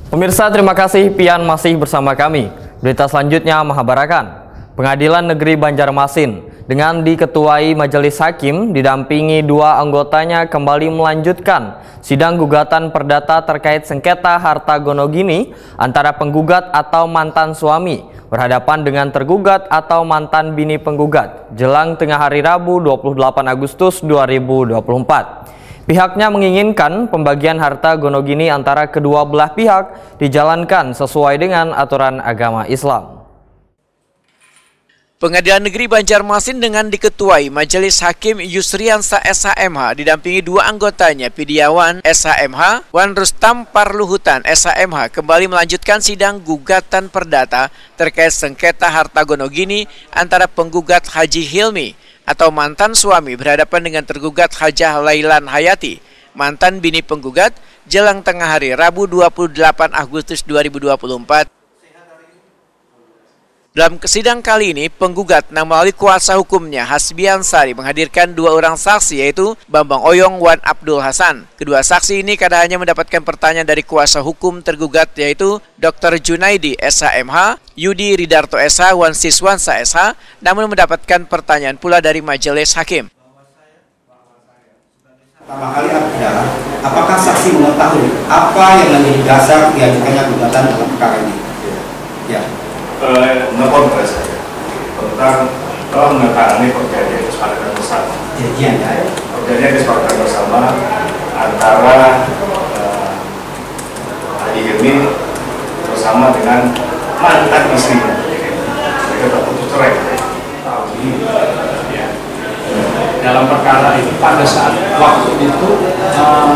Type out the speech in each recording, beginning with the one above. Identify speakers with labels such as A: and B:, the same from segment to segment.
A: Pemirsa, terima kasih pian masih bersama kami. Berita selanjutnya mengabarkan Pengadilan Negeri Banjarmasin dengan diketuai Majelis Hakim didampingi dua anggotanya kembali melanjutkan sidang gugatan perdata terkait sengketa harta gonogini antara penggugat atau mantan suami berhadapan dengan tergugat atau mantan bini penggugat jelang tengah hari Rabu 28 Agustus 2024. Pihaknya menginginkan pembagian harta gonogini antara kedua belah pihak dijalankan sesuai dengan aturan agama Islam.
B: Pengadilan Negeri Banjarmasin dengan diketuai Majelis Hakim Yusriansa SHMH didampingi dua anggotanya Pidiawan SHMH, Wan Rustam Parluhutan SHMH kembali melanjutkan sidang gugatan perdata terkait sengketa harta gonogini antara penggugat Haji Hilmi atau mantan suami berhadapan dengan tergugat Hajah Lailan Hayati, mantan bini penggugat jelang tengah hari Rabu 28 Agustus 2024. Dalam sidang kali ini, penggugat melalui kuasa hukumnya Hasbi Ansari menghadirkan dua orang saksi yaitu Bambang Oyong Wan Abdul Hasan. Kedua saksi ini kadang hanya mendapatkan pertanyaan dari kuasa hukum tergugat yaitu Dr. Junaidi SHMH, Yudi Ridarto SH, Wan Siswansa SH, namun mendapatkan pertanyaan pula dari majelis hakim.
C: Pertama kali adalah, apakah saksi mengetahui apa yang menjadi dasar diajukannya gugatan dalam perkara ini? Ya.
D: Menelpon kepada saya tentang telah menandatangani perjanjian kesepakatan bersama. Perjanjian kesepakatan bersama antara Haji Hilmi bersama dengan mantan istrinya. Mereka terputus cerai.
E: Dalam perkara itu pada saat waktu itu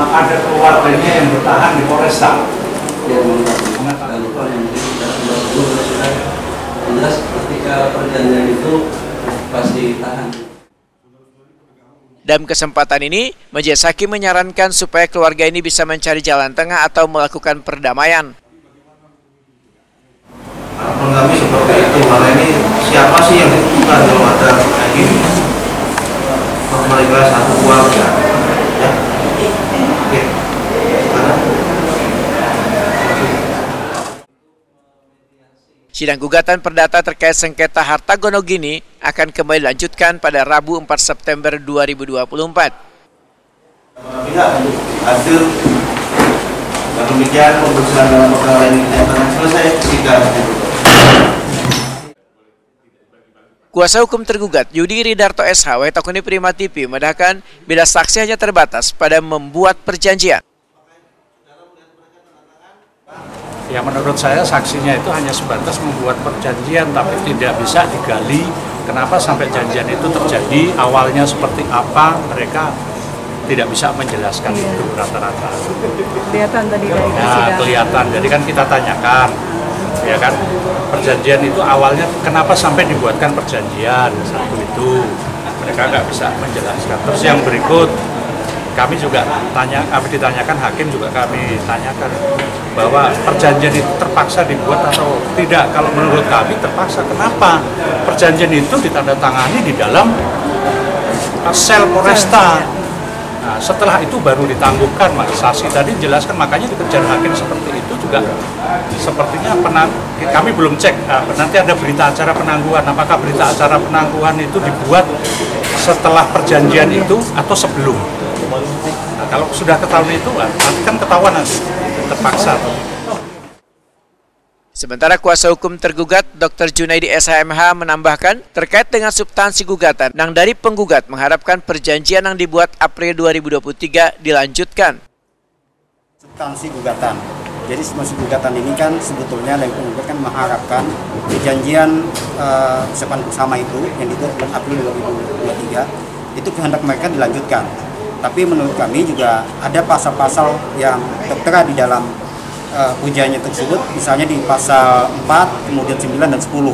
E: ada keluarganya yang bertahan di Polresta.
F: Jelas ketika perjanjian itu pasti tahan.
B: Dalam kesempatan ini, majelis hakim menyarankan supaya keluarga ini bisa mencari jalan tengah atau melakukan perdamaian.
C: Harapan kami seperti itu, karena ini siapa sih yang dibutuhkan kalau ada kayak gini? Mereka satu keluarga, ya. Oke.
B: Sidang gugatan perdata terkait sengketa harta gonogini akan kembali dilanjutkan pada Rabu 4 September 2024.
C: Pihak hasil dan demikian pemeriksaan dalam perkara ini akan selesai ketika
B: Kuasa hukum tergugat Yudi Ridarto SH Waitakuni Prima TV mendakkan bila saksi hanya terbatas pada membuat perjanjian.
E: Ya, menurut saya saksinya itu hanya sebatas membuat perjanjian tapi tidak bisa digali kenapa sampai janjian itu terjadi, awalnya seperti apa, mereka tidak bisa menjelaskan itu rata-rata.
G: Kelihatan tadi dari
E: ya, kelihatan, jadi kan kita tanyakan ya kan, perjanjian itu awalnya kenapa sampai dibuatkan perjanjian, satu itu mereka nggak bisa menjelaskan. Terus yang berikut kami juga ditanyakan, hakim juga kami tanyakan bahwa perjanjian itu terpaksa dibuat atau tidak. Kalau menurut kami terpaksa. Kenapa? Perjanjian itu ditandatangani di dalam sel Polresta. Nah, setelah itu baru ditangguhkan. Saksi tadi jelaskan, makanya dikejar hakim seperti itu juga sepertinya kami belum cek. Nanti ada berita acara penangguhan. Apakah berita acara penangguhan itu dibuat setelah perjanjian itu atau sebelum? Nah, kalau sudah ketahuan itu, nanti kan ketahuan nanti terpaksa.
B: Sementara kuasa hukum tergugat Dr. Junaidi SHMH menambahkan terkait dengan substansi gugatan, yang dari penggugat mengharapkan perjanjian yang dibuat April 2023 dilanjutkan.
C: substansi gugatan. Jadi substansi gugatan ini kan sebetulnya dari penggugat kan mengharapkan perjanjian sepan bersama itu yang dibuat bulan April 2023 itu kehendak mereka dilanjutkan. Tapi menurut kami juga ada pasal-pasal yang tertera di dalam pujiannya tersebut, misalnya di pasal 4, kemudian 9 dan 10.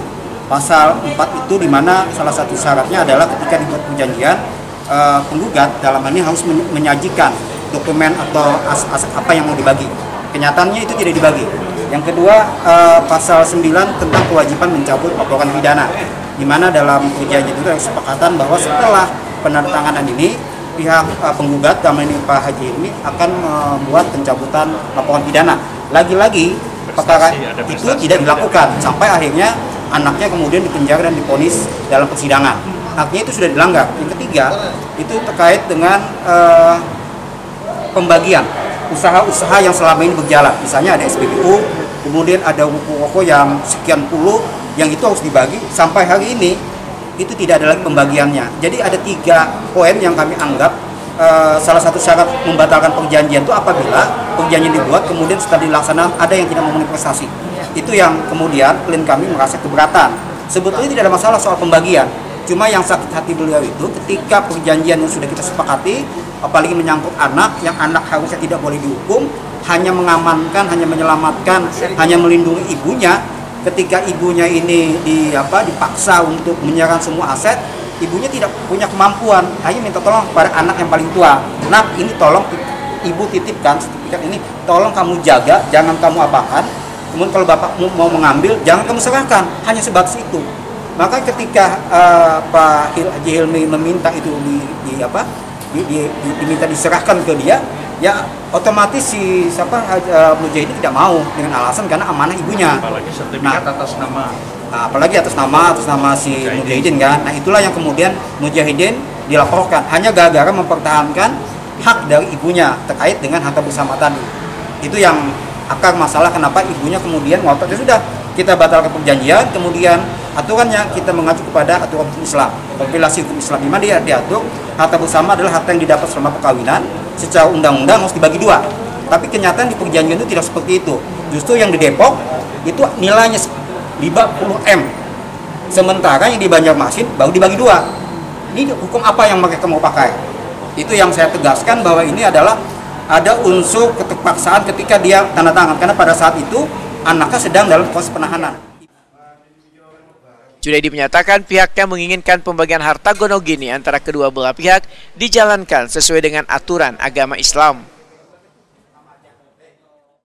C: Pasal 4 itu di mana salah satu syaratnya adalah ketika dibuat perjanjian, penggugat dalam hal ini harus menyajikan dokumen atau aset apa yang mau dibagi. Kenyataannya itu tidak dibagi. Yang kedua, pasal 9 tentang kewajiban mencabut laporan pidana, di mana dalam perjanjian itu ada kesepakatan bahwa setelah penandatanganan ini pihak penggugat, dalam ini Pak Haji ini akan membuat pencabutan laporan pidana. Lagi-lagi perkara itu tidak dilakukan sampai akhirnya anaknya kemudian dipenjara dan divonis dalam persidangan. Artinya itu sudah dilanggar. Yang ketiga itu terkait dengan pembagian usaha-usaha yang selama ini berjalan. Misalnya ada SPBU, kemudian ada ruko-ruko yang sekian puluh yang itu harus dibagi. Sampai hari ini itu tidak ada lagi pembagiannya. Jadi ada 3 poin yang kami anggap salah satu syarat membatalkan perjanjian itu apabila perjanjian dibuat kemudian setelah dilaksanakan ada yang tidak memenuhi prestasi. Itu yang kemudian klien kami merasa keberatan. Sebetulnya tidak ada masalah soal pembagian. Cuma yang sakit hati beliau itu ketika perjanjian yang sudah kita sepakati, apalagi menyangkut anak, yang anak harusnya tidak boleh dihukum, hanya mengamankan, hanya menyelamatkan, hanya melindungi ibunya. Ketika ibunya ini dipaksa untuk menyerahkan semua aset, ibunya tidak punya kemampuan, hanya minta tolong kepada anak yang paling tua. Nah, ini tolong ibu titipkan sertifikat ini, tolong kamu jaga, jangan kamu apakan. Kemudian kalau bapak mau mengambil, jangan kamu serahkan, hanya sebatas itu. Maka ketika Pak Haji Hilmi meminta itu diminta diserahkan ke dia, ya otomatis si Mujahidin tidak mau dengan alasan karena amanah ibunya.
E: Apalagi sertifikat atas nama.
C: Nah, apalagi atas nama si Mujahidin kan. Nah, itulah yang kemudian Mujahidin dilaporkan hanya gara-gara mempertahankan hak dari ibunya terkait dengan harta bersama tadi. Itu yang akar masalah kenapa ibunya kemudian ngotot. Ya sudah, kita batalkan perjanjian, kemudian aturannya kita mengacu kepada aturan hukum Islam, regulasi hukum Islam, di mana dia diatur harta bersama adalah harta yang didapat selama perkawinan, secara undang-undang harus dibagi 2. Tapi kenyataan di perjanjian itu tidak seperti itu. Justru yang di Depok itu nilainya 50 M, sementara yang di Banjarmasin baru dibagi 2. Ini hukum apa yang mereka mau pakai? Itu yang saya tegaskan bahwa ini adalah ada unsur keterpaksaan ketika dia tanda tangan, karena pada saat itu anaknya sedang dalam proses penahanan.
B: Junaidi menyatakan pihaknya menginginkan pembagian harta gonogini antara kedua belah pihak dijalankan sesuai dengan aturan agama Islam.